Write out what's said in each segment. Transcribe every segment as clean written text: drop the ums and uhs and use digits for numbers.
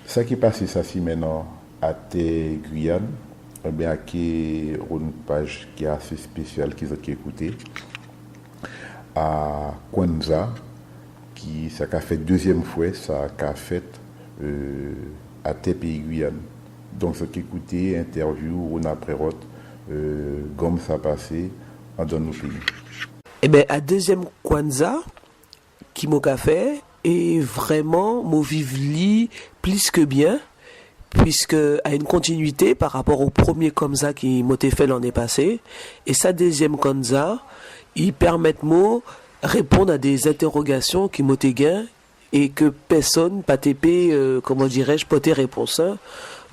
Ça qui est passé, ça si maintenant à tes Guyane, eh bien, qui est une page qui est assez spéciale qu'ils ont écouté à Kwanzaa, qui ça a fait deuxième fois, ça a fait à tes pays Guyane. Donc, ce qui écouté, interview, on après autre, comme ça passé dans nos pays. Eh bien, à deuxième Kwanzaa, qui m'a fait, et vraiment, mon vivli plus que bien, puisque a une continuité par rapport au premier Kwanzaa qui m'a fait l'année passée, et sa deuxième Kwanzaa, il permet de répondre à des interrogations qui m'ont gain et que personne, pas TP, comment dirais-je, pas tes réponses.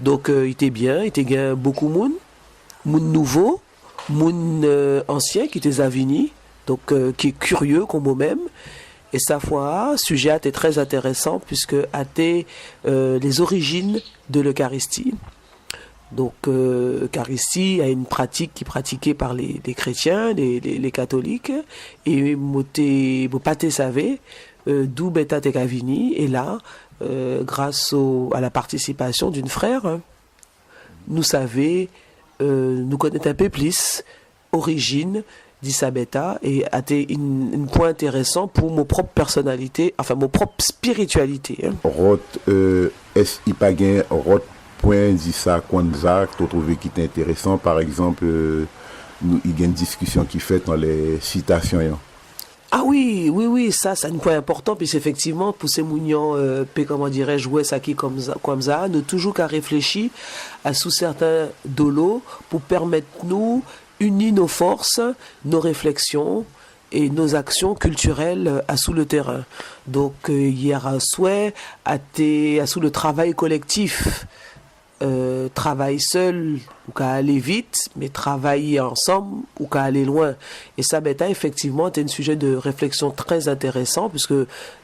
Donc, il était bien, il était gain beaucoup de monde nouveau, monde ancien qui était Zavini, donc qui est curieux comme moi-même. Et sa foi, sujet était très intéressant puisque était les origines de l'Eucharistie. Donc, l'Eucharistie a une pratique qui est pratiquée par les chrétiens, les catholiques, et vous pas savez d'où Beta Tekavini est là, grâce à la participation d'une frère. Nous nous connaissons un peu plus origine d'Isabetta et a été un point intéressant pour mon propre personnalité, enfin mon propre spiritualité. Est-ce qu'il n'y a pas un point d'Issa Kwanzaa que tu trouves qui est intéressant? Par exemple, il y a une discussion qui fait dans les citations. Ah oui, ça c'est un point important, puis effectivement, pour ces mounions, comment dirais-je, jouer ça qui comme ça, nous toujours qu'à réfléchir à sous certains dolos pour permettre nous unir nos forces, nos réflexions et nos actions culturelles à sous le terrain. Donc, hier à souhait, à sous le travail collectif. Travail seul ou qu'à aller vite, mais travailler ensemble ou qu'à aller loin. Et ça, effectivement, c'est un sujet de réflexion très intéressant puisque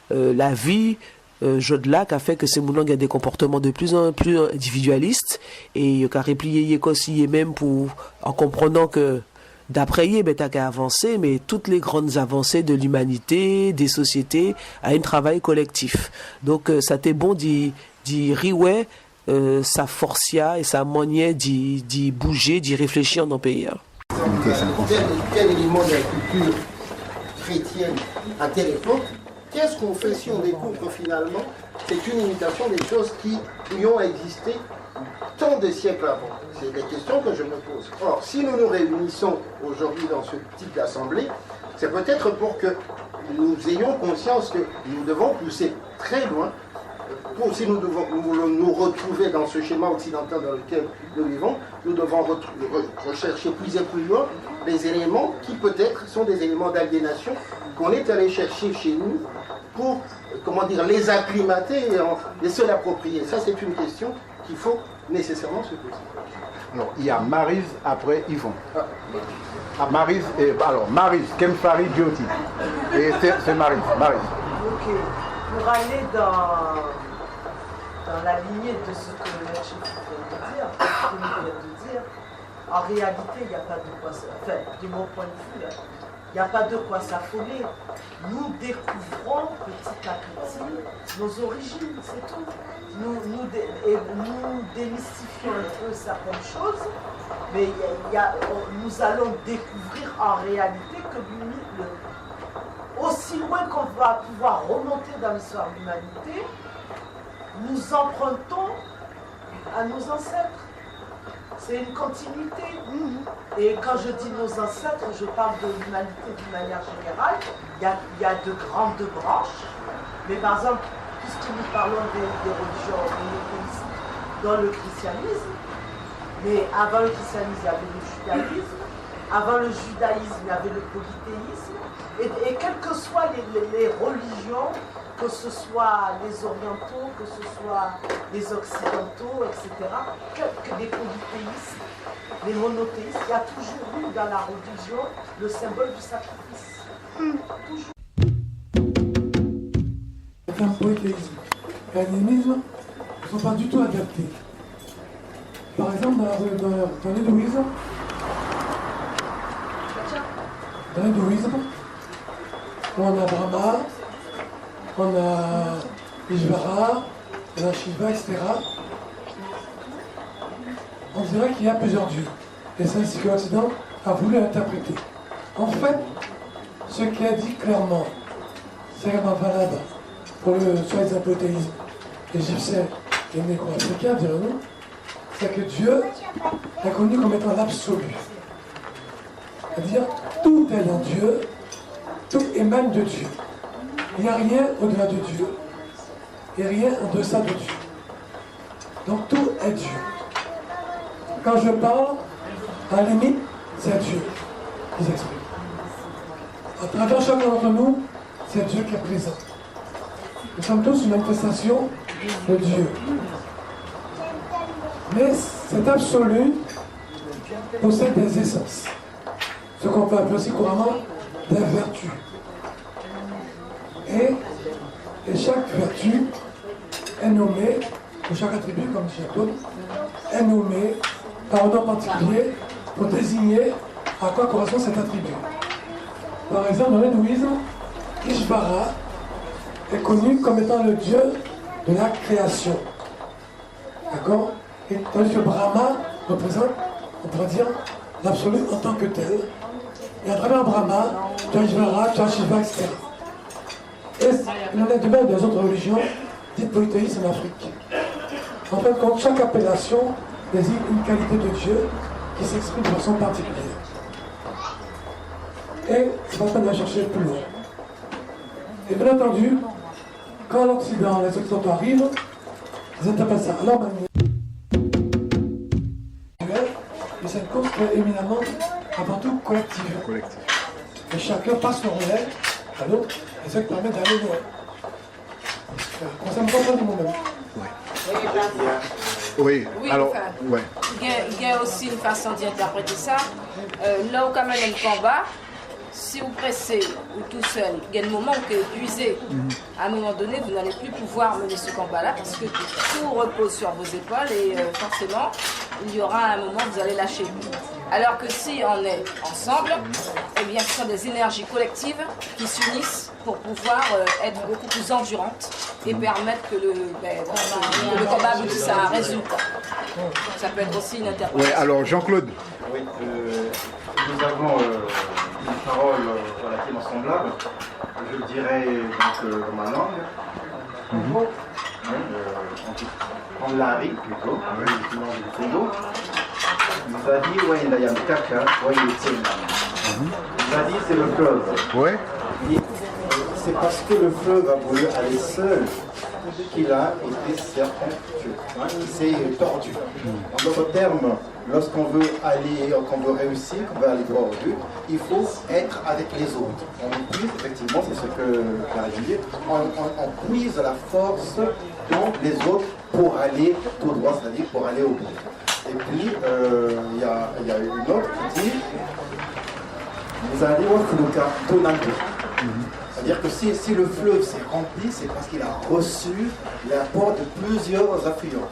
la vie, jeu de lac a fait que ces moulins ont des comportements de plus en plus individualistes et qu'à replier aussi même en comprenant que d'après t'as qu'à avancer, mais toutes les grandes avancées de l'humanité, des sociétés, a un travail collectif. Donc ça t'est bon d'y riouer sa forcia et sa manière d'y bouger, d'y réfléchir dans le pays. Quel élément de la culture chrétienne à telle époque, qu'est-ce qu'on fait si on découvre finalement c'est une imitation des choses qui ont existé tant de siècles avant? C'est des questions que je me pose. Or, si nous nous réunissons aujourd'hui dans ce type d'assemblée, c'est peut-être pour que nous ayons conscience que nous devons pousser très loin. Si nous voulons nous retrouver dans ce schéma occidental dans lequel nous vivons, nous devons rechercher plus et plus loin les éléments qui peut-être sont des éléments d'aliénation qu'on est allé chercher chez nous pour, les acclimater et se l'approprier. Ça, c'est une question qu'il faut nécessairement se poser. Alors, il y a Maryse après Yvon. Maryse, Kemfari Bioti. Et c'est Maryse. Ok. Pour aller dans la lignée de ce que le chef vient de dire, en réalité, il n'y a pas de quoi s'affoler. Enfin, de mon point de vue, il n'y a pas de quoi s'affoler. Nous découvrons petit à petit nos origines, c'est tout. Nous démystifions un peu certaines choses, mais nous allons découvrir en réalité que aussi loin qu'on va pouvoir remonter dans l'histoire de l'humanité, nous empruntons à nos ancêtres. C'est une continuité. Et quand je dis nos ancêtres, je parle de l'humanité d'une manière générale. Il y a de grandes branches. Mais par exemple, puisque nous parlons des religions monothéistes dans le christianisme, mais avant le christianisme, il y avait le judaïsme. Avant le judaïsme, il y avait le polythéisme. Et quelles que soient les religions, que ce soit les orientaux, que ce soit les occidentaux, etc., que les polythéistes, les monothéistes, il y a toujours eu dans la religion le symbole du sacrifice. Toujours. Un polythéisme et l'animisme ne sont pas du tout adaptés. Par exemple, dans l'hindouisme, on a Brahma, on a Ishvara, de la Shiva, etc., on dirait qu'il y a plusieurs dieux. Et c'est ainsi que l'Occident a voulu interpréter. En fait, ce qui est dit clairement, c'est vraiment valable pour le soi-disant polythéisme égyptien et négro-africain, dirons-nous, c'est que Dieu est connu comme étant l'absolu. C'est-à-dire, tout est dans Dieu, tout émane de Dieu. Il n'y a rien au-delà de Dieu et rien en deçà de Dieu. Donc tout est Dieu. Quand je parle, à la limite, c'est Dieu qui s'exprime. À travers chacun d'entre nous, c'est Dieu qui est présent. Nous sommes tous une manifestation de Dieu. Mais cet absolu possède des essences. Ce qu'on peut appeler aussi couramment des vertus. Et chaque vertu est nommée, ou chaque attribut, comme je Claude, est nommé par un nom particulier pour désigner à quoi correspond cet attribut. Par exemple, dans l'hindouisme, Ishvara est connu comme étant le dieu de la création. D'accord? Et tandis que Brahma représente, on pourrait dire, l'absolu en tant que tel. Et à travers Brahma, tu as Ishvara, tu as Shiva, etc. Et il en est de même des autres religions dites polythéistes en Afrique. En fait, quand chaque appellation désigne une qualité de Dieu qui s'exprime de façon particulière. Et c'est pas la peine de la chercher plus loin. Et bien entendu, quand l'Occident, les Occidentaux arrivent, ils interprètent ça à leur manière. Et cette cause est éminemment, avant tout, collective. Et chacun passe le relais à l'autre, et ça qui permet d'aller loin. Ça me comprend du moi-même. Oui, alors, enfin, ouais. Il y a aussi une façon d'interpréter ça. Là où quand même il y a le combat, si vous pressez ou tout seul, il y a un moment où vous êtes épuisé. À un moment donné, vous n'allez plus pouvoir mener ce combat-là parce que tout repose sur vos épaules et forcément, il y aura un moment où vous allez lâcher. Alors que si on est ensemble, eh bien, ce sont des énergies collectives qui s'unissent pour pouvoir être beaucoup plus endurantes et permettre que le combat aboutisse à un résultat. Ça peut être aussi une interprétation. Oui, alors Jean-Claude. Oui, nous avons une parole relativement semblable. Je dirais donc dans ma langue. En lari plutôt, du Congo. Nous a dit, ouais, il y a un caca, ouais, il nous a dit, c'est le fleuve. Ouais. C'est parce que le fleuve a voulu aller seul qu'il a été serpentueux, il s'est tordu. En d'autres termes, lorsqu'on veut aller, qu'on veut réussir, qu'on veut aller droit au but, il faut être avec les autres. On puise, effectivement, c'est ce que Clara dit, on puise la force dans les autres pour aller tout droit, c'est-à-dire pour aller au bout. Et puis, il y a une autre qui dit, vous allez voir que le cas tonante. C'est-à-dire que si le fleuve s'est rempli, c'est parce qu'il a reçu l'apport de plusieurs affluents.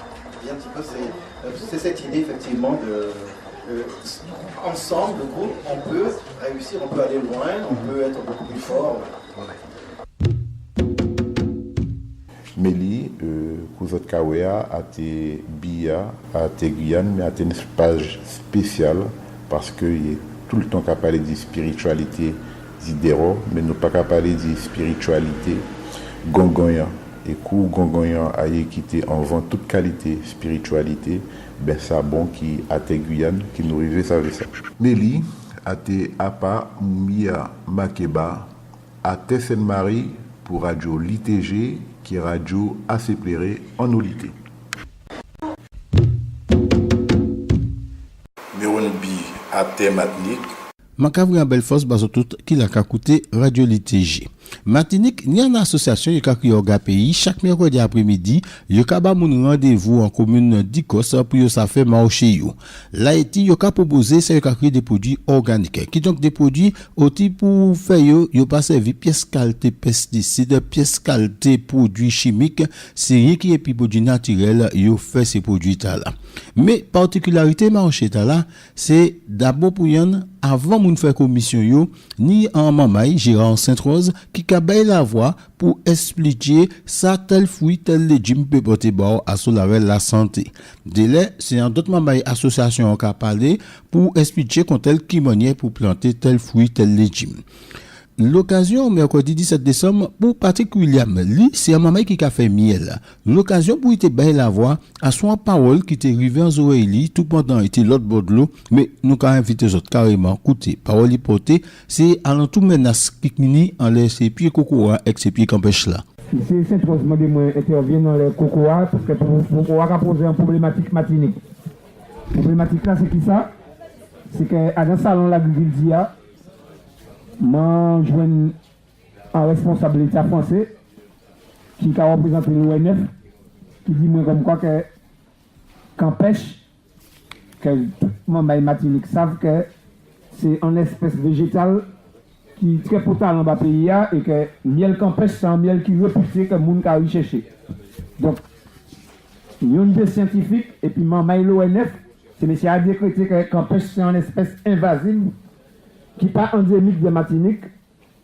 Et un petit peu, c'est cette idée effectivement de ensemble, le groupe, on peut réussir, on peut aller loin, on peut être beaucoup plus fort. Mélie, Kouzot Kawea a été Bia, a été Guyane, mais a été une page spéciale parce qu'il est tout le temps capable de spiritualité d'Idero, mais nous pas capable de spiritualité Gongoyan. Et quand Gongoyan a quitté en vent toute qualité spiritualité, ben ça bon qui a été Guyane, qui nous arrive ça avec ça. Mélie a été Apa Mia Makeba, a été Sainte-Marie pour Radio l'ITG, qui est radio assez plairé en olité. Méronbi a été Matnik. Macavri en Belfos bazotout qui l'a coûté Radio LTG. Martinique, ni une association qui a créé au pays chaque mercredi après-midi, il y a un rendez-vous en commune d'Ikos pour ça fait marché yo. L'Haïti il a proposé c'est créer des produits organiques qui donc des produits au type pour faire yo pas servi pièces qualité pesticides, pièces qualité produits chimiques, c'est rien qui est puis produits naturels yo fait ces produits là. Mais particularité marché là, c'est d'abord pour yon avant moun faire commission yo ni en Mamaï Gérard Sainte-Rose qui a baillé la voie pour expliquer ça tel fruit tel légume peut porter bord à la santé. Délai, c'est un d'autres membres association qui a parlé pour expliquer qu'on tel qui manière pour planter tel fruit tel légume. L'occasion, mercredi 17 décembre, pour Patrick William, lui, c'est un maman qui a fait miel. L'occasion pour y bailler la voix à son parole qui était arrivé en oreilles, tout pendant était l'autre bord de l'eau, mais nous avons invité les autres carrément, écoutez, parole hypothèse, c'est à l'entour menace qui mini en les ses pieds cocoa avec ses pieds campèche là. C'est Saint-Rose de moi intervient dans les cocoa parce que pour a posé une problématique matinique. La problématique là, c'est qui ça? C'est qu'à dans le salon l'agriculture, moi, je vois un responsable de l'État français qui a représenté l'ONF, qui dit moi comme quoi qu'empêche que tout le monde de Martinique savent que c'est une espèce végétale qui est très potable dans le pays et que miel qu'empêche, c'est un miel qui est repoussé que le monde a cherché. Donc, il y a une idée scientifique et puis l'ONF, c'est monsieur a décrété que qu'empêche, c'est une espèce invasive qui n'est pas endémique de Martinique.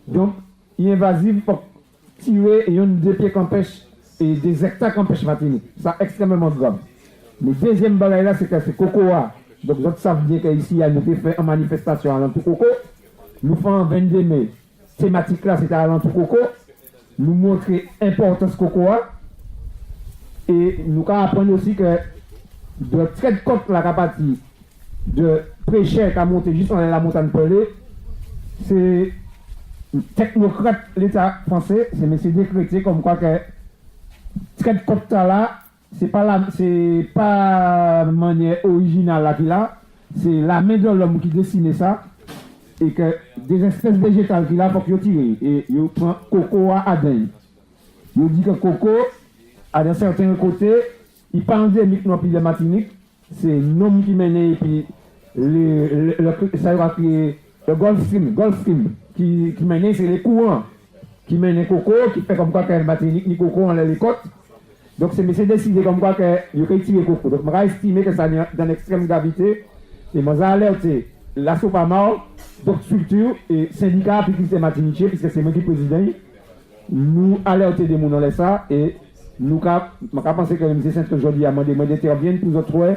Donc, il est invasif pour tirer et une des pieds qu'empêche et des hectares qu'empêche Martinique. C'est extrêmement grave. Le deuxième bagage là, c'est que c'est cocoa. Donc, vous savez bien qu'ici, il y a une fait en manifestation à l'entour coco. Nous faisons 22 mai. Thématique là, c'était à l'entour coco. Nous montrer l'importance cocoa. Et nous apprenons aussi que de traite côte la capacité de prêcher qui a monté juste dans la montagne pelée, c'est technocrate l'État français, c'est M. décrété comme quoi que traite côte là, c'est pas manière originale là qu'il a, c'est la main de l'homme qui dessine ça, et que des espèces végétales qu'il a pour qu'il tire, et il prend coco à dingue. Il dit que coco, à d'un certain côté, il n'est pas endémique non plus de Martinique, c'est un homme qui mène et puis le Gulf Stream qui mène, c'est les courants qui mènent coco, qui fait comme quoi que Martinique ni coco en les côtes. Donc c'est monsieur décidé comme quoi qu'il peut tirer coco. Donc je vais estimer que ça est dans l'extrême gravité et je vais alerter la Sopamar, d'autres structures et syndicats appliqués Martinique, puisque c'est moi qui président. Nous alerter des gens dans ça et nous pensons que M. Saint-Aujourd'hui a demandé d'intervenir pour nous trouver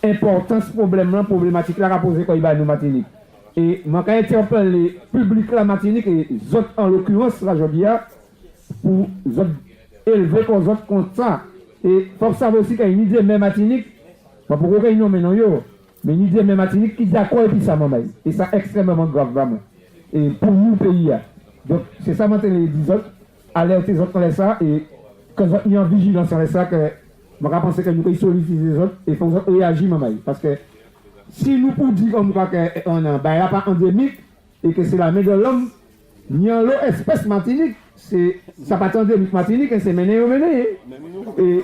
importance problématique là à poser quand il va nous Martinique. Et je vais interpeller le public la Martinique et les autres en l'occurrence là aujourd'hui pour élever les autres contre ça. Et il faut savoir aussi qu'il y a une idée même Martinique, pas pour aucun nom maintenant mais une idée même Martinique qui est d'accord et puis ça m'en et ça extrêmement grave vraiment. Et pour nous pays. Donc c'est ça maintenant les 10 autres, alerter les autres dans ça et quand vous êtes en vigilance sur ça, que je pense que nous pouvons solliciter les autres et il faut réagir, parce que si nous pouvons dire comme quoi qu'on n'a pas endémique et que c'est la main de l'homme, ni en l'eau espèce Martinique, ça pas endémique Martinique, c'est mené au mené. Et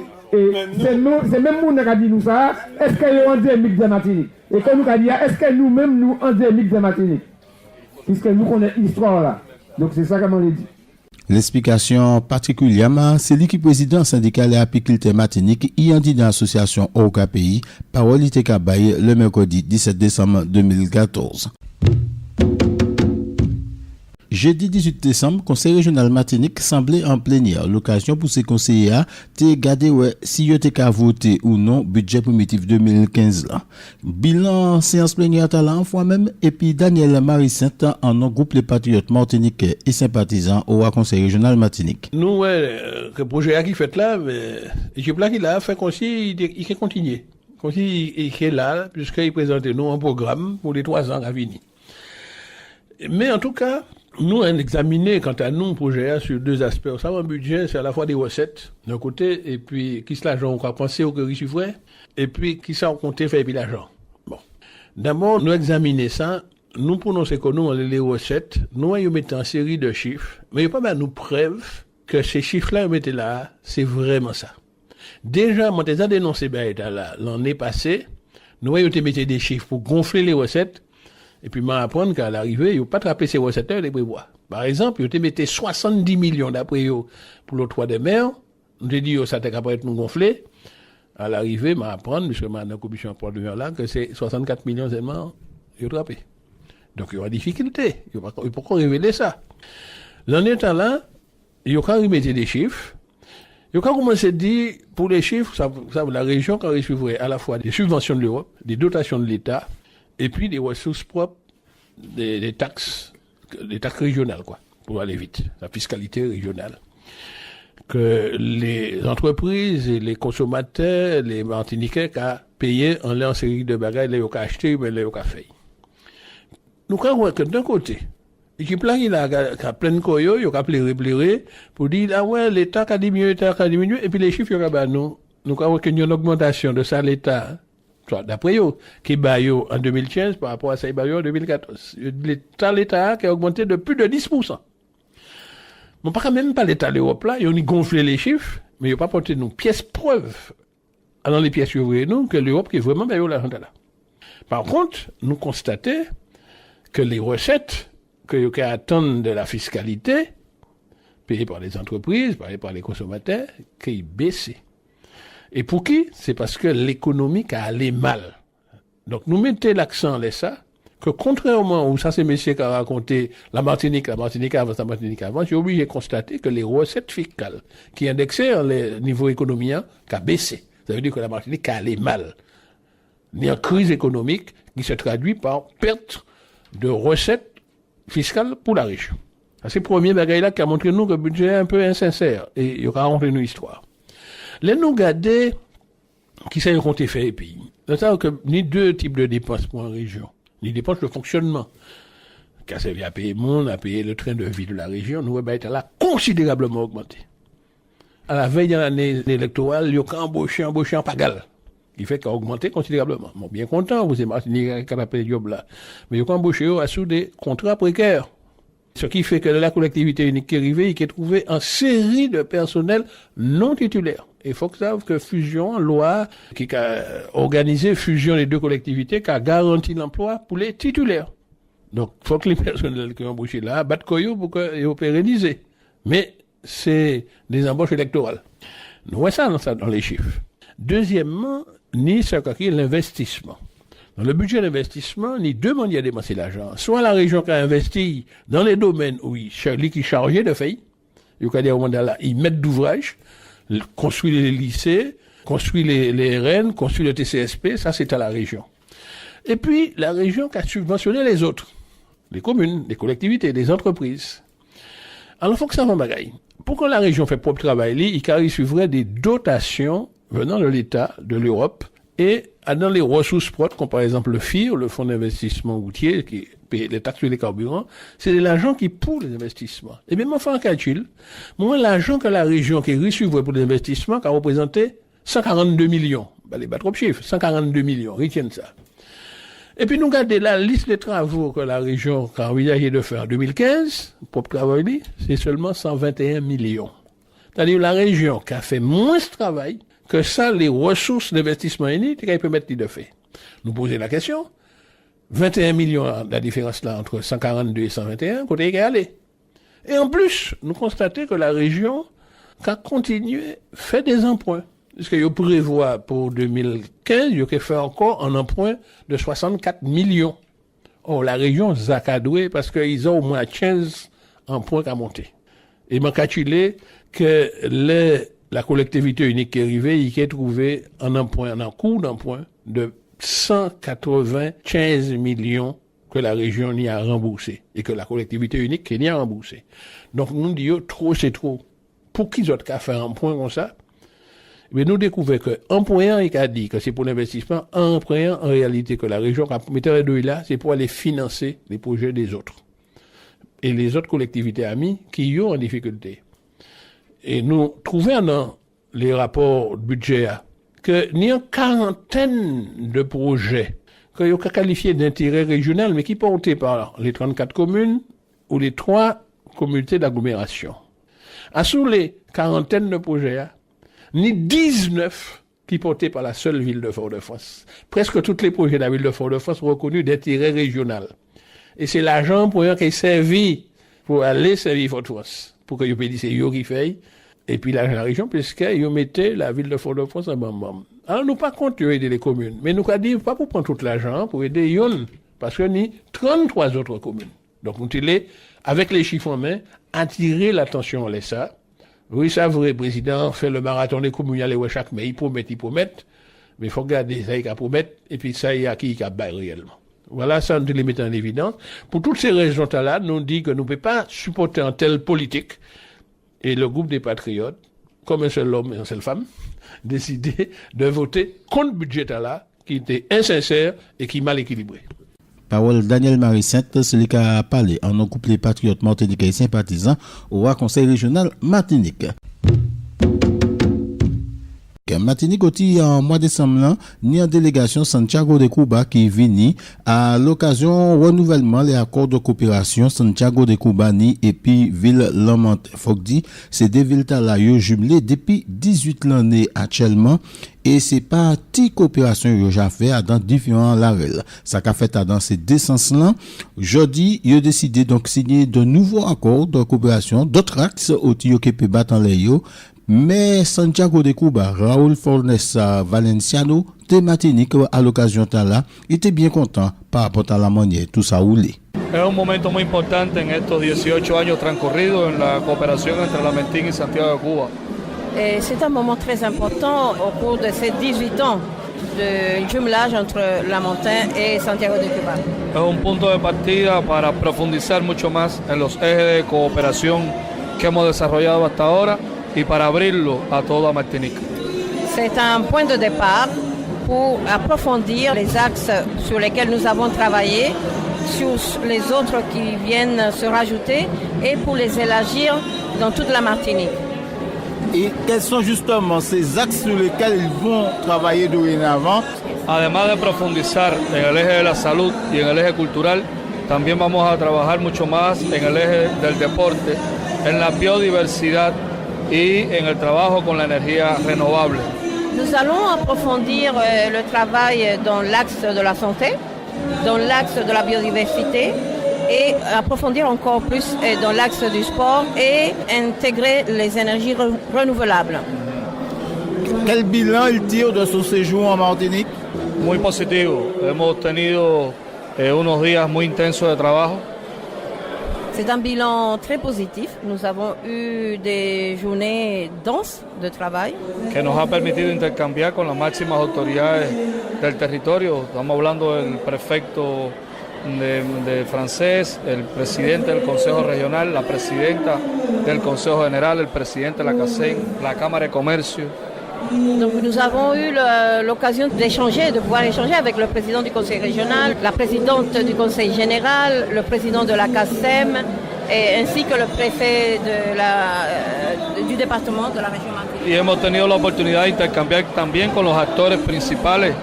c'est même nous qui a dit nous ça, est-ce qu'il y a endémique de Martinique? Et quand nous avons dit, est-ce que nous-mêmes nous endémique de Martinique? Puisque nous connaissons l'histoire là. Donc c'est ça qu'on l'a dit. L'explication particulièrement, c'est lui qui président syndical et apiculteur Martinique, y en dit dans l'association OKPI, parole était Kabaye le mercredi 17 décembre 2014. Jeudi 18 décembre, Conseil régional Martinique semblait en plénière. L'occasion pour ces conseillers à regarder si ils étaient qu'à voter ou non budget primitif 2015 là. Bilan séance plénière talent fois même et puis Daniel Marie-Saint en groupe les patriotes martiniquais et sympathisants au Conseil régional Martinique. Nous le projet qui fait là l'équipe là qui l'a fait comme si il peut continuer. Comme si il est là puisqu'il présente nous un programme pour les 3 ans à venir. Mais en tout cas, nous avons examiné, quant à nous, le projet sur 2 aspects. Vous savez, un budget, c'est à la fois des recettes, d'un côté, et puis, qui l'argent, on va penser au que chiffrer, et puis, qui ça, on compte faire, et puis l'argent. Bon. D'abord, nous examiner ça, nous prenons ce que nous, les recettes, nous, ils mettent en série de chiffres, mais il n'y a pas mal nous preuve que ces chiffres-là, ils mettent là, c'est vraiment ça. Déjà, moi, j'ai dénoncé, l'année passée, nous, ils ont mis des chiffres pour gonfler les recettes, et puis, m'apprendre qu'à l'arrivée, il n'y a pas attrapé ces recettes, les prévoit. Par exemple, il y a 70 millions d'après pour l'octroi des mers. On a dit, ça t'a qu'après nous gonfler. À l'arrivée, m'apprendre, puisque dans la commission pour le là, que c'est 64 millions seulement, il y a attrapé. Donc, il y aura difficulté. Il ne peut pas révéler ça. Dans les temps là, il y a quand mettre des chiffres. Il y a quand commencé à dire, pour les chiffres, ça, la région quand recevrait à la fois des subventions de l'Europe, des dotations de l'État, et puis des ressources propres, des taxes régionales, quoi, pour aller vite, la fiscalité régionale. Que les entreprises et les consommateurs, les Martiniquais, ont payé en leur série de bagages, les ont acheté, mais les ont fait. Nous croyons que d'un côté, l'équipe là, il a plein de coyo, il a pléré, pour dire, ah ouais, l'État a diminué, et puis les chiffres, nous croyons qu'il y a une augmentation de ça, l'État, d'après eux, qui baille en 2015 par rapport à ça, il baille en 2014. L'État qui a augmenté de plus de 10%. Bon, pas quand même pas l'État l'Europe là, ils ont gonflé les chiffres, mais ils n'ont pas porté nos pièces preuves dans les pièces ouvrières, nous, que l'Europe qui est vraiment baille l'argent là. Par contre, nous constatons que les recettes que vous attendent de la fiscalité, payées par les entreprises, payées par les consommateurs, qui baissent. Et pour qui? C'est parce que l'économie a allé mal. Donc, nous mettons l'accent là ça, que contrairement où ça c'est monsieur qui a raconté la Martinique avant, j'ai obligé de constater que les recettes fiscales qui indexaient le niveau économique a baissé. Ça veut dire que la Martinique a allé mal. Il y a une crise économique qui se traduit par perte de recettes fiscales pour la région. C'est le premier bagage là qui a montré nous que le budget est un peu insincère et il a raconté nous l'histoire. Là, nous regardons qui s'est compté faire les pays. C'est-à-dire que ni deux types de dépenses pour une région, ni dépenses de fonctionnement, qui a servi à payer le monde, à payer le train de vie de la région, nous avons été là considérablement augmenté. À la veille de l'année électorale, il y a embauché en pagale. Il fait qu'a augmenté considérablement. Bon, bien content, vous êtes Martinique qui a appelé job là. Mais il y a embauché à sous des contrats précaires. Ce qui fait que la collectivité unique qui est arrivée, il a trouvé une série de personnels non titulaires. Il faut que ça que fusion, loi, qui a organisé fusion des deux collectivités, qui a garanti l'emploi pour les titulaires. Donc, il faut que les personnels qui ont embauché là battent coyo pour qu'ils soient pérennisés. Mais c'est des embauches électorales. Nous voyons ça dans les chiffres. Deuxièmement, ni ce qu'est l'investissement. Dans le budget d'investissement, ni deux manières de dépenser l'argent. Soit la région qui a investi dans les domaines où il est chargé de faire, ils mettent d'ouvrage, construisent les lycées, construisent les RN, construisent le TCSP, ça c'est à la région. Et puis, la région qui a subventionné les autres, les communes, les collectivités, les entreprises. Alors, il faut que ça va bagaille. Pour que la région fait propre travail, il recevrait des dotations venant de l'État, de l'Europe, et dans les ressources propres, comme par exemple le FIR, le Fonds d'investissement routier, qui paye les taxes sur les carburants, c'est de l'argent qui pour les investissements. Et bien, moi, je fais un calcul. Moi, l'argent que la région qui recevrait pour les investissements, qui a représenté 142 millions. Ben, les trop chiffres, 142 millions, retiennent ça. Et puis, nous regardons la liste des travaux que la région a envisagé de faire en 2015, propre travail, c'est seulement 121 millions. C'est-à-dire la région qui a fait moins de travail que ça, les ressources d'investissement unis, qu'elle peut mettre de fait. Nous poser la question, 21 millions, la différence là entre 142 et 121, côté qu'elle allait. Et en plus, nous constatons que la région a continué, fait des emprunts. Parce qu'il prévoit pour 2015, il a fait encore un emprunt de 64 millions. Or, la région Zakadoué, parce qu'ils ont au moins 15 emprunts à monter. Et m'a calculé que la collectivité unique qui est arrivée, il a trouvé un emprunt, un coût d'emprunt de 195 millions que la région n'y a remboursé et que la collectivité unique qui n'y a remboursé. Donc, nous disons, trop, c'est trop. Pour qu'ils autres qu'à faire un emprunt comme ça? Mais nous découvrons que emprunt, il a dit que c'est pour l'investissement, emprunt, en réalité, que la région a mis les deux là, c'est pour aller financer les projets des autres. Et les autres collectivités amies qui y ont en difficulté. Et nous trouvons dans les rapports budgétaires qu'il y a une quarantaine de projets que vous qualifiés d'intérêt régional, mais qui portés par les 34 communes ou les 3 communautés d'agglomération. À sous les quarantaines de projets, ni 19 qui portés par la seule ville de Fort-de-France. Presque tous les projets de la ville de Fort-de-France sont reconnus d'intérêt régional. Et c'est l'argent pour eux qui est servi pour aller servir Fort-de-France. Pour que vous puissiez dire c'est eux qui fait. Et puis la région, puisqu'ils mettaient la ville de Fort-de-France en bam-bam. Alors nous pas compte aider les communes. Mais nous avons dit pas pour prendre tout l'argent, pour aider Yon. Parce que nous 33 autres communes. Donc, nous allons, avec les chiffres en main, attirer l'attention à l'ESA. Oui, ça, vrai, président fait le marathon des communales chaque mai, il promet, mais il faut regarder ça, il a promettre, et puis ça, il y a qui a bail réellement. Voilà, ça, nous les mettons en évidence. Pour toutes ces raisons-là, nous dit que nous ne pouvons pas supporter un tel politique, et le groupe des patriotes, comme un seul homme et une seule femme, décidé de voter contre le budget là, qui était insincère et qui est mal équilibré. Parole Daniel Marie-Sainte, celui qui a parlé en nom couple les patriotes martiniquais et sympathisants au Conseil régional Martinique. Martinique aussi en mois de décembre, ni en délégation Santiago de Cuba qui vini à l'occasion renouvellement les accords de coopération Santiago de Cuba ni et puis ville Lamante. Faut dire c'est deux villes là jumelées depuis 18 l'année actuellement et c'est parti coopération yo ja fait dans différents larels. Ça qu'a fait dans ces deux sens là. Jeudi, il a décidé donc signer de nouveaux accords de coopération d'autres axes au tio qui peut battre en l'ayo. Mais Santiago de Cuba, Raúl Fornes Valenciano de Martinique à l'occasion de là, était bien content par rapport à la manière tout ça roulé. Es un momento muy importante en estos 18 años transcurridos en la cooperación entre Lamentín y Santiago de Cuba. C'est un moment très important au cours de ces 18 ans de jumelage entre Lamentin et Santiago de Cuba. Es un punto de partida para profundizar mucho más en los ejes de cooperación que hemos desarrollado hasta ahora y para abrirlo a toda Martinique. C'est un point de départ pour approfondir les axes sur lesquels nous avons travaillé, sur les autres qui viennent se rajouter et pour les élargir dans toute la Martinique. Et quels sont justement ces axes sur lesquels ils vont travailler dorénavant? Además de profundizar en el eje de la salud y en el eje cultural, también vamos a trabajar mucho más en el eje del deporte, en la biodiversidad y en el trabajo con la energía renovable. Nous allons approfondir le travail dans l'axe de la santé, dans l'axe de la biodiversité et approfondir encore plus dans l'axe du sport et intégrer les énergies renouvelables. Quel bilan il tire de son séjour en Martinique? Muy positivo. Hemos tenido unos días muy intensos de trabajo. C'est un bilan très positif. Nous avons eu des journées denses de travail. Que nos ha permitido intercambiar con las máximas autoridades del territorio. Estamos hablando del prefecto de francés, el presidente del Consejo Regional, la presidenta del Consejo General, el presidente de la CACEN, la Cámara de Comercio. Donc nous avons eu l'occasion d'échanger, de pouvoir échanger avec le président du conseil régional, la présidente du conseil général, le président de la CACEM, ainsi que le préfet du département de la région Martinique. Y hemos tenido la oportunidad de intercambiar también con los actores principales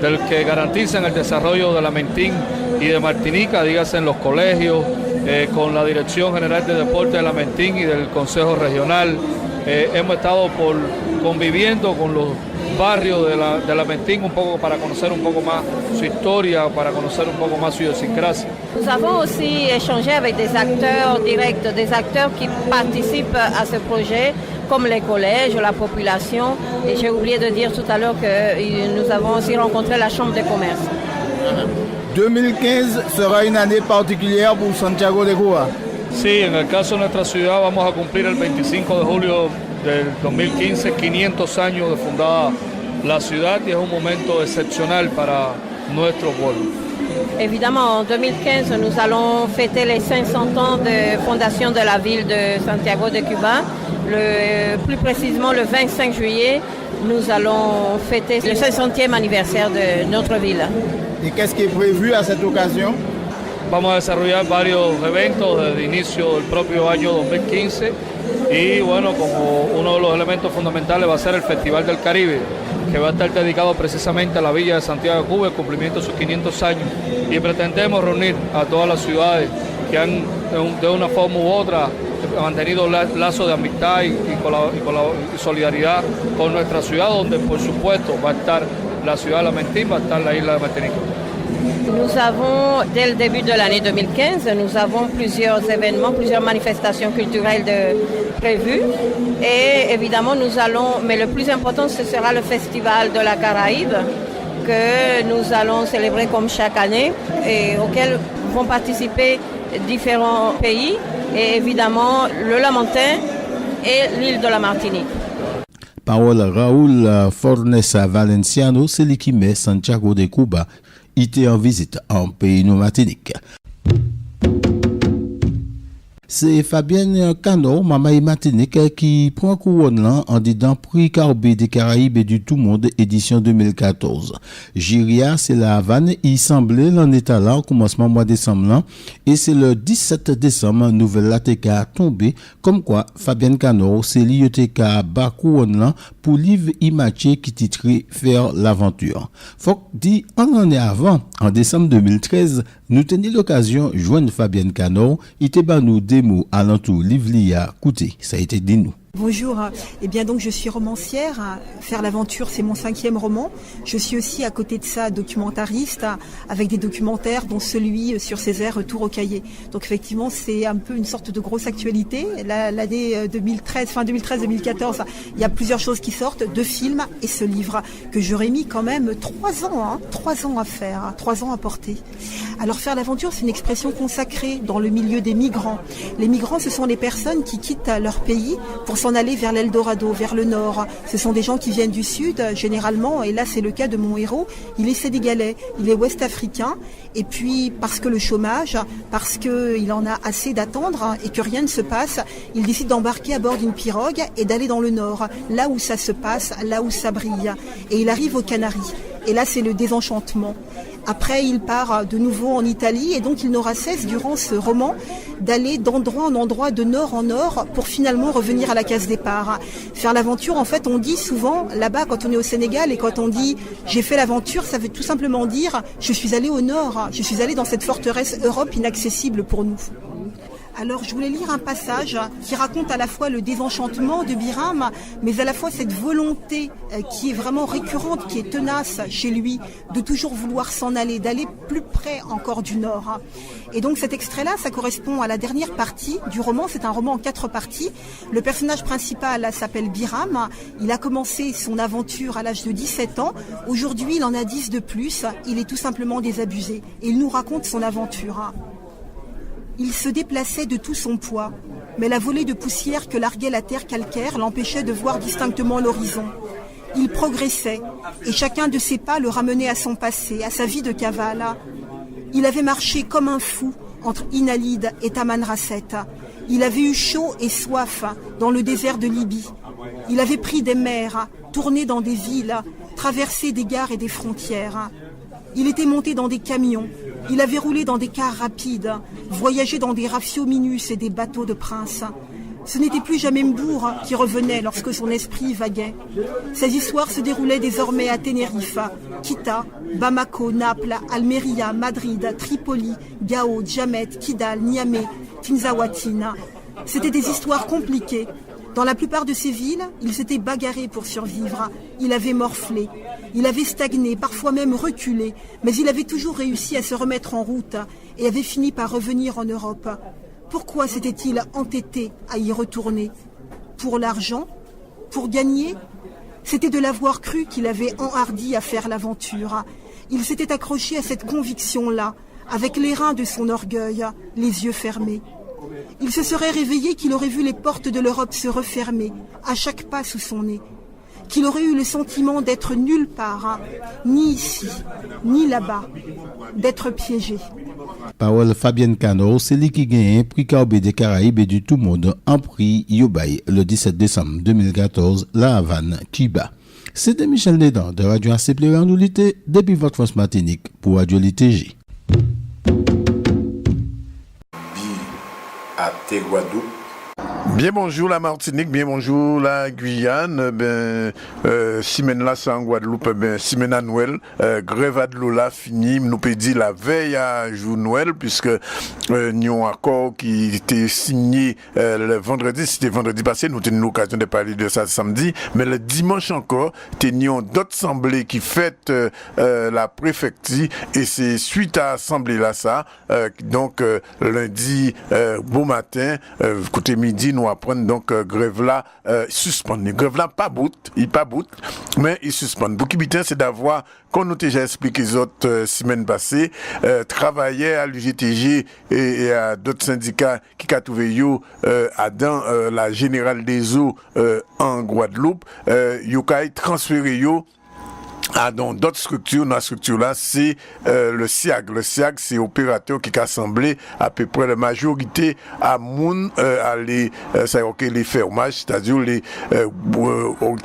del que garantizan el desarrollo de Lamentín y de Martinica, dígase en los colegios, con la Dirección General de Deporte de Lamentín y del Consejo Regional. Hemos estado conviviendo con los barrios de Lamentín un poco para conocer un poco más su historia, para conocer un poco más su idiosincrasia. Nous avons aussi échangé avec des acteurs directs, des acteurs qui participent à ce projet, comme les collèges, la population. Et j'ai oublié de dire tout à l'heure que nous avons aussi rencontré la Chambre de commerce. 2015 sera une année particulière pour Santiago de Cuba. Sí, en el caso de nuestra ciudad vamos a cumplir el 25 de julio del 2015, 500 años de fundada la ciudad y es un momento excepcional para nuestro pueblo. Évidemment, en 2015, nous allons fêter les 500 ans de fondation de la ville de Santiago de Cuba. Plus précisément, le 25 juillet, nous allons fêter le 500e anniversaire de notre ville. Et qu'est-ce qui est prévu à cette occasion? Vamos a desarrollar varios eventos desde el inicio del propio año 2015 y bueno, como uno de los elementos fundamentales va a ser el Festival del Caribe, que va a estar dedicado precisamente a la villa de Santiago de Cuba, el cumplimiento de sus 500 años, y pretendemos reunir a todas las ciudades que han de una forma u otra mantenido lazos de amistad y solidaridad con nuestra ciudad, donde por supuesto va a estar la ciudad de Lamentín, va a estar la isla de Martinique. Nous avons, dès le début de l'année 2015, nous avons plusieurs événements, plusieurs manifestations culturelles prévues. Et évidemment, nous allons, mais le plus important, ce sera le Festival de la Caraïbe que nous allons célébrer comme chaque année et auquel vont participer différents pays et évidemment le Lamentin et l'île de la Martinique. Parole Raoul Fornesa Valenciano, c'est lui qui met Santiago de Cuba, était en visite en pays Martinique. C'est Fabienne Cano, maman Martinique, qui prend couronne là en disant prix Carbet des Caraïbes et du tout monde édition 2014. Jiria, c'est la Havane, il semblait l'en état là au commencement mois décembre là, et c'est le 17 décembre, nouvelle LATK a tombé, comme quoi Fabienne Cano, c'est l'IETK bas couronne là pour livre Imaché qui titrait Faire l'aventure. Faut dit, en année avant, en décembre 2013, nous tenions l'occasion de joindre Fabienne Cano, il était nous des mots alentour Livlia Kouté, ça a été dit nous. Bonjour, eh bien donc je suis romancière, Faire l'aventure c'est mon 5e roman. Je suis aussi à côté de ça documentariste avec des documentaires dont celui sur Césaire Retour au cahier. Donc effectivement c'est un peu une sorte de grosse actualité. L'année 2013, fin 2013-2014, il y a plusieurs choses qui sortent, 2 films et ce livre que j'aurais mis quand même 3 ans à faire, 3 ans à porter. Alors Faire l'aventure c'est une expression consacrée dans le milieu des migrants. Les migrants ce sont les personnes qui quittent leur pays pour s'en aller vers l'Eldorado, vers le nord. Ce sont des gens qui viennent du sud, généralement, et là c'est le cas de mon héros, il est sénégalais, il est ouest-africain, et puis parce que le chômage, parce qu'il en a assez d'attendre et que rien ne se passe, il décide d'embarquer à bord d'une pirogue et d'aller dans le nord, là où ça se passe, là où ça brille. Et il arrive aux Canaries, et là c'est le désenchantement. Après, il part de nouveau en Italie et donc il n'aura cesse durant ce roman d'aller d'endroit en endroit, de nord en nord, pour finalement revenir à la case départ. Faire l'aventure, en fait, on dit souvent là-bas quand on est au Sénégal et quand on dit j'ai fait l'aventure, ça veut tout simplement dire je suis allé au nord, je suis allé dans cette forteresse Europe inaccessible pour nous. Alors je voulais lire un passage qui raconte à la fois le désenchantement de Biram, mais à la fois cette volonté qui est vraiment récurrente, qui est tenace chez lui, de toujours vouloir s'en aller, d'aller plus près encore du nord. Et donc cet extrait-là, ça correspond à la dernière partie du roman, c'est un roman en 4 parties. Le personnage principal s'appelle Biram, il a commencé son aventure à l'âge de 17 ans, aujourd'hui il en a 10 de plus, il est tout simplement désabusé. Et il nous raconte son aventure. Il se déplaçait de tout son poids, mais la volée de poussière que larguait la terre calcaire l'empêchait de voir distinctement l'horizon. Il progressait, et chacun de ses pas le ramenait à son passé, à sa vie de cavale. Il avait marché comme un fou entre Inalid et Tamanrasset. Il avait eu chaud et soif dans le désert de Libye. Il avait pris des mers, tourné dans des villes, traversé des gares et des frontières. Il était monté dans des camions, il avait roulé dans des cars rapides, voyagé dans des rafiominus et des bateaux de princes. Ce n'était plus jamais Mbour qui revenait lorsque son esprit vaguait. Ces histoires se déroulaient désormais à Tenerife, Kita, Bamako, Naples, Almeria, Madrid, Tripoli, Gao, Djamet, Kidal, Niamey, Tinzaouatine. C'étaient des histoires compliquées. Dans la plupart de ces villes, il s'était bagarré pour survivre. Il avait morflé, il avait stagné, parfois même reculé, mais il avait toujours réussi à se remettre en route et avait fini par revenir en Europe. Pourquoi s'était-il entêté à y retourner? Pour l'argent? Pour gagner? C'était de l'avoir cru qu'il avait enhardi à faire l'aventure. Il s'était accroché à cette conviction-là, avec les reins de son orgueil, les yeux fermés. Il se serait réveillé qu'il aurait vu les portes de l'Europe se refermer, à chaque pas sous son nez. Qu'il aurait eu le sentiment d'être nulle part, ni ici, ni là-bas, d'être piégé. Parole Fabienne Cano, c'est lui qui gagne prix Carbet des Caraïbes et du tout monde en prix Yobaï le 17 décembre 2014, La Havane, Cuba. C'était Michel Nedan de Radio ACP en Oulité, depuis votre France Martinique pour Radio LTG. À Guadeloupe. Bien bonjour la Martinique, bien bonjour la Guyane, semaine là c'est en Guadeloupe, semaine à Noël, grève à de l'eau là fini, nous peut dire la veille à jour Noël, puisque nous avons un accord qui était signé le vendredi, c'était vendredi passé, nous avons l'occasion de parler de ça samedi, mais le dimanche encore, nous avons d'autres assemblées qui fêtent la préfecture, et c'est suite à l'assemblée là ça, donc lundi, beau matin, côté midi, nous nous apprendre donc grève là suspendue. Grève là pas bout, mais il suspend. Pour qui bitin c'est d'avoir, comme nous déjà expliqué les autres semaines passées, travailler à l'UGTG et à d'autres syndicats qui a trouvé dans la Générale des Eaux en Guadeloupe, yo kay transféré dans d'autres structures. Dans la structure là, c'est le SIAG. Le SIAG, c'est opérateur qui a assemblé à peu près la majorité à moun les fermages, c'est-à-dire les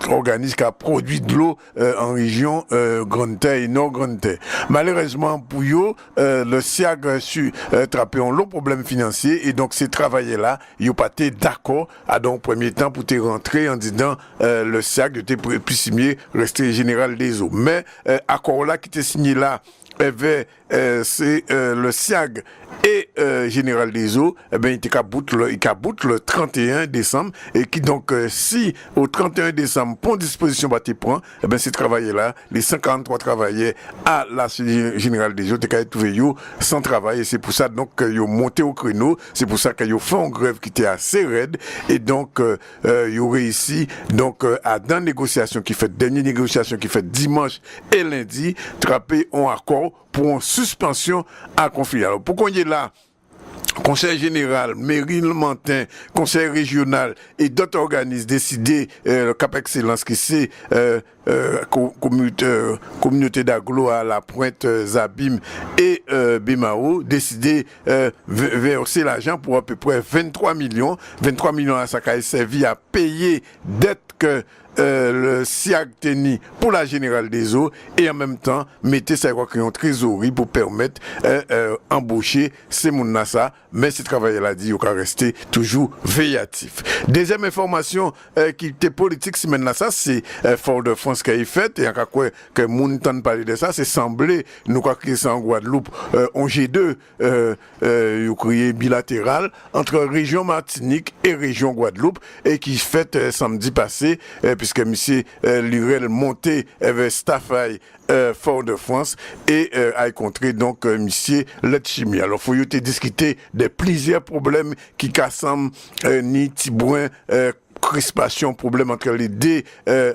organismes qui a produit de l'eau en région Grande Terre et Nord Grande Terre. Malheureusement pour eux, le SIAG a su trapper un long problème financier et donc ces travailleurs là, ils n'ont pas été d'accord à dans le premier temps pour te rentrer en disant le SIAG était plus signé rester général des eaux. Mais accord là qui était signé là, c'est le SIAG et Général des Eaux, il caboute le 31 décembre et qui donc si au 31 décembre pour disposition te prend, ces travailleurs là, les 53 travailleurs à la Générale des Eaux, sans travail et c'est pour ça donc ils ont monté au créneau, c'est pour ça qu'ils ont fait une grève qui était assez raide et donc ils ont réussi donc à dans négociation qui fait dernière négociation qui fait dimanche et lundi, trapper un accord pour une suspension à conflit. Alors, pourquoi on est là? Conseil général, mairie le Mantin, conseil régional et d'autres organismes décidés, le Cap Excellence qui c'est communauté d'agglo à la Pointe, Zabim et Bemao, décidé verser l'argent pour à peu près 23 millions. 23 millions à ça a servi à payer dette que le SIAG teni pour la Générale des Eaux et en même temps mettez ça en trésorerie pour permettre embaucher ces mounassa, mais ces travailleurs là dit il va rester toujours veillatif. Deuxième information qui était politique semaine là, ça c'est Fort-de-France qui a fait et encore quoi que moun t'en parler de ça, c'est semblé nous quoi créer ça en Guadeloupe en G2 créé bilatéral entre région Martinique et région Guadeloupe et qui fait samedi passé puisque monsieur Lurel monté vers Staffay Fort-de-France et a rencontré donc monsieur Letchimi. Alors faut y discuter de plusieurs problèmes qui cassent ni Tibouin crispation, problème entre les deux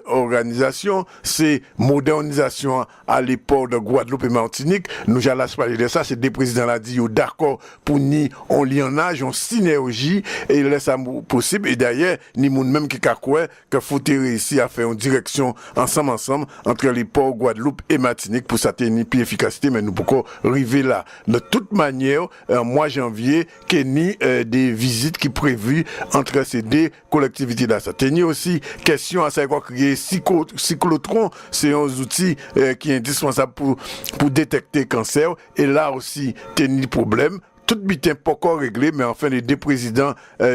organisations, c'est modernisation à l'époque de Guadeloupe et Martinique. Nous allons parler de ça, c'est des présidents là dit d'accord pour ni on lionnage, on synergie et laisse ça possible. Et d'ailleurs, ni moun même qui kakoué que faut réussir à faire une direction ensemble entre les ports Guadeloupe et Martinique pour s'atteindre plus efficacité, mais nous pouvons arriver là. De toute manière, mois janvier, qu'il y a des visites qui prévues entre ces deux collectivités. Ça tenait aussi question à savoir créer cyclotron, c'est un outil qui est indispensable pour détecter cancer et là aussi tenir problème. Tout bitin pas encore réglé, mais enfin les deux présidents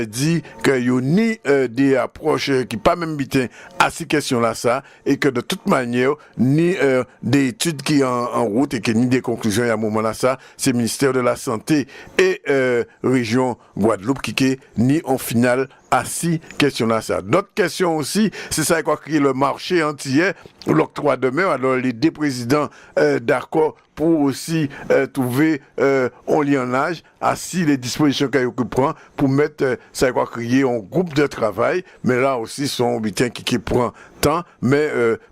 dit qu'il y a ni des approches qui pas même bitin à ces questions-là ça et que de toute manière ni des études qui en route et que ni des conclusions à un moment là ça c'est ministère de la santé et région Guadeloupe qui est ni en finale à ces questions-là ça. D'autres questions aussi, c'est ça quoi qui est le marché entier, l'octroi de mer. Alors les deux présidents d'accord pour aussi trouver un lionnage à si les dispositions qu'il prend pour mettre ça quoi créer un groupe de travail, mais là aussi son bitin qui prend temps, mais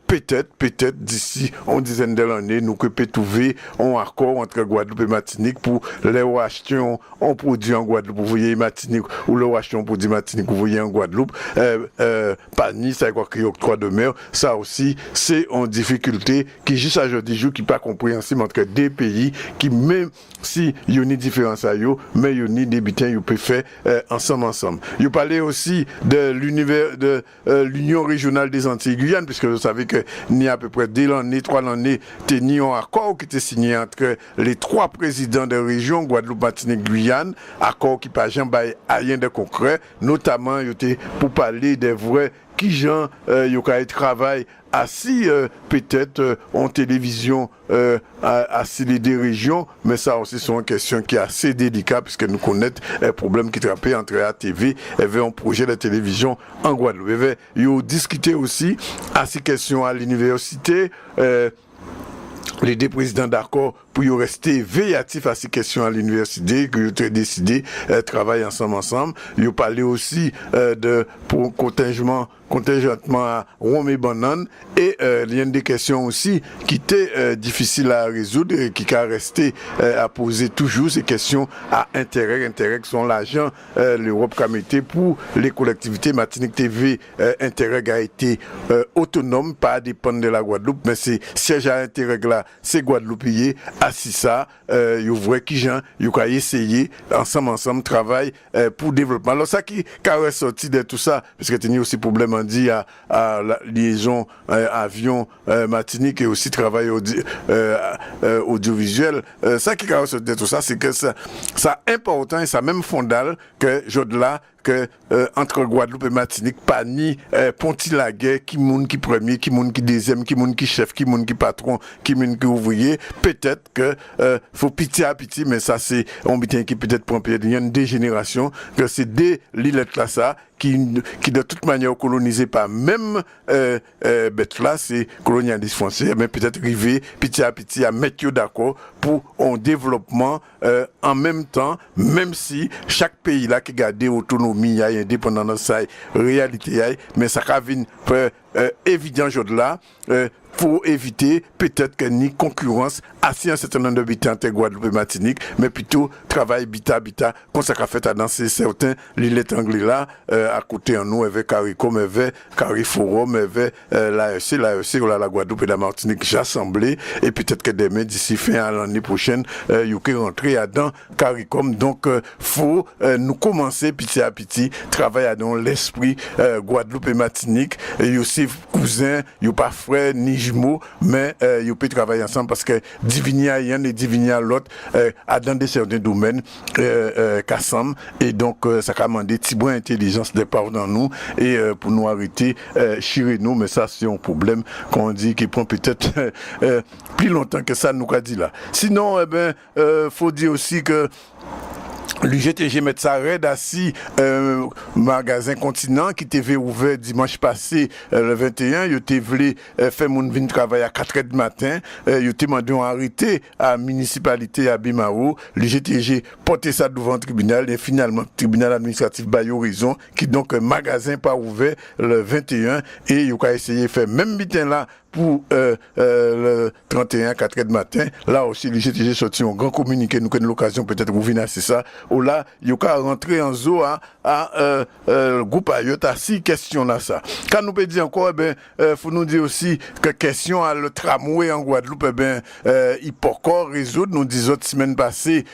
peut-être d'ici une dizaine d'années nous peut trouver un accord entre Guadeloupe et Martinique pour les acheter un produit en Guadeloupe vous voyez Martinique ou le acheter un produit Martinique vous voyez en Guadeloupe pas ni ça quoi créer octroi de mer, ça aussi c'est en difficulté qui juste à aujourd'hui jour qui pas compréhensible entre deux pays qui même si il y a une différence à eux mais il y a une des bitins ils peuvent faire ensemble il parlait aussi de l'univers de l'Union régionale des Antilles-Guyane puisque vous savez que ni à peu près 3 années tenu un accord qui était signé entre les 3 présidents de région Guadeloupe, Martinique, Guyane, accord qui pas jamais rien de concret, notamment pour parler des vrais qui gens y travail assis peut-être en télévision assis les deux régions, mais ça aussi sont une question qui est assez délicate puisque nous connaissons un problème qui trappait entre ATV et un projet de télévision en Guadeloupe. Ils ont discuté aussi à ces questions à l'université les deux présidents d'accord pour y rester veillatifs à ces questions à l'université, que ils ont décidé travailler ensemble. Ils ont parlé aussi de pour contingentement à Rome et Banane, et il y a des questions aussi qui étaient difficiles à résoudre et qui ont resté à poser toujours, ces questions à Interreg qui sont l'argent l'Europe qui a mis pour les collectivités. Martinique TV Interreg a été autonome, pas dépendre de la Guadeloupe, mais c'est siège à Interreg là, c'est Guadeloupéen. À ça, vous voyez qui gens, vous avez essayé ensemble travail pour développement. Alors ça qui a ressorti de tout ça, parce que il y a aussi problème dit à la liaison avion Martinique et aussi travail audiovisuel. Ça qui a ressorti de tout ça, c'est que ça important et ça même fondal que Jodla que entre Guadeloupe et Martinique pas ni ponti la guerre qui moun qui premier qui moun qui deuxième qui moun qui chef qui moun qui patron qui moun qui ouvrier. Peut-être que faut pitié à pitié, mais ça c'est on bien qui peut-être prend il y a une dégénération que c'est des l'île là ça qui de toute manière colonisé par même bête là, c'est colonialisme français, mais peut-être arriver petit à petit à mettre d'accord pour un développement en même temps, même si chaque pays là qui garde autonomie, il y a indépendance, ça réalité, mais ça vient évident aujourd'hui là. Faut éviter peut-être que ni concurrence assez un certain nombre d'habitants entre Guadeloupe et Martinique, mais plutôt travail habitat comme ça qu'a fait à danser certains l'île anglais là à côté en nous avec CARICOM, avec CARIFORUM, avec l'AEC la Guadeloupe et la Martinique j'ai assemblé et peut-être que demain d'ici fin à l'année prochaine il y a rentrer dans CARICOM. Donc faut nous commencer petit à petit travailler dans l'esprit Guadeloupe et Martinique et aussi cousins, il pas frère ni jumeaux, mais ils peuvent travailler ensemble parce que diviner à un et diviner à l'autre dans des certains domaines qu'ensemble, et donc ça a demandé petit bout d'intelligence de part dans nous et pour nous arrêter chirer nous, mais ça c'est un problème qu'on dit qui prend peut-être plus longtemps que ça nous a dit là. Sinon faut dire aussi que l'UGTG met sa raid assis magasin Continent qui était ouvert dimanche passé le 21, il était voulu faire mon vin travail à 4h du matin, il était demandé un arrêté à la municipalité à Bimao, l'UGTG porté ça devant le tribunal et finalement le tribunal administratif Bayo Horizon qui donc magasin pas ouvert le 21 et il a essayé de faire même bitin là pour le 31 4h du matin. Là aussi l'UGTG sorti un grand communiqué, nous avons l'occasion peut-être vous venir c'est ça. Ou là, il y a rentré en zoo à groupe Ayot à 6 questions là ça. Quand nous peut dire encore faut nous dire aussi que question à le tramway en Guadeloupe il peut encore résoudre. Nous disons autres semaines passées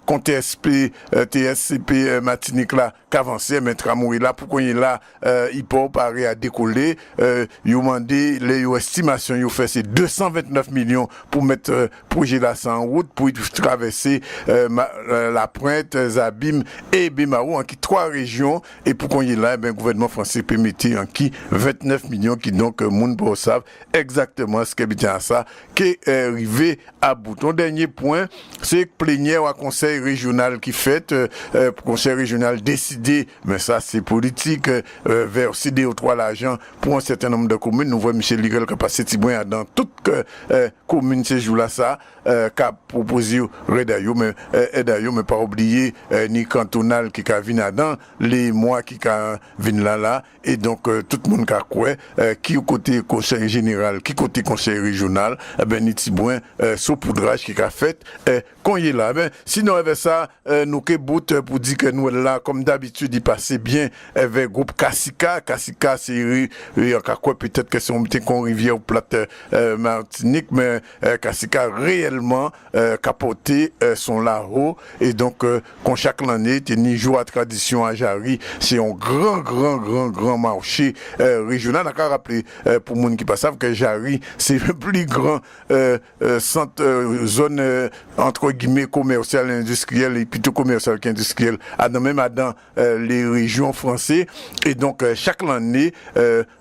contre TSCP Martinique là qu'avancer mais tramway là pourquoi il est là il peut parer à décoller il a demandé les estimations il fait c'est 229 millions pour mettre projet là en route pour traverser la Pointe, Zabim et Bimao en qui 3 régions et pour qu'on y est là le gouvernement français peut mettre en qui 29 millions qui donc moun pour savent exactement ce qui est à ça qui est arrivé à bout. Ton dernier point c'est plénière au conseil régional qui fait conseil régional décidé mais ça c'est politique verser 2 ou 3 l'argent pour un certain nombre de communes. Nous voyons Michel Ligel qui a passé Tibouin dans toute commune ces jours là ça qu'a proposé Redayo mais pas oublier ni cantonal qui a venu dans les mois qui a venu là et donc tout le monde qui a quoi qui au côté conseil général qui côté conseil régional ni Tibouin saupoudrage qui a fait quand il est là sinon avec ça nous que bout pour dire que nous là comme d'habitude il passait bien avec groupe Kassika c'est quoi peut-être que c'est on mettait qu'on rivière au plate Martinique mais Kassika réellement capoté son là-haut et donc qu'on chaque année tenir jour à tradition à Jarry c'est un grand marché régional. On a rappelé pour monde qui passe que Jarry c'est le plus grand centre zone entre guillemets commercial industriel et plutôt commercial qu'industriel même dans les régions françaises et donc chaque année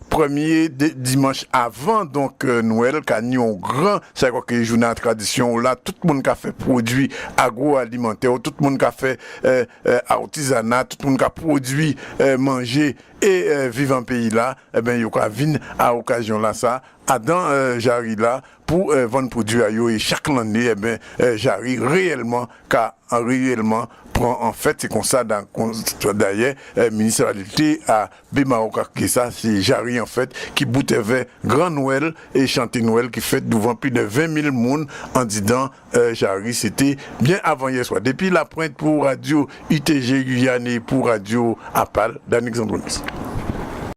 premier dimanche avant donc Noël, quand nous avons grand, c'est quoi que journée de tradition là, tout le monde qui a fait produits agroalimentaires, tout le monde qui a fait artisanat, tout le monde qui a produit manger et vivre en pays là, eh ben yo ka vinn à occasion là ça dans Jari là pour vendre produits à yo et chaque année eh ben Jari réellement prend en fait c'est comme ça dans d'ailleurs municipalité à Bémaoka qui ça c'est Jari en fait qui boute vers Grand Noël et chanter Noël qui fait devant plus de 20 000 monde en disant Jari c'était bien avant hier soir depuis la pointe pour radio UTG Guyane et pour radio Apal d'Annick Zandronis.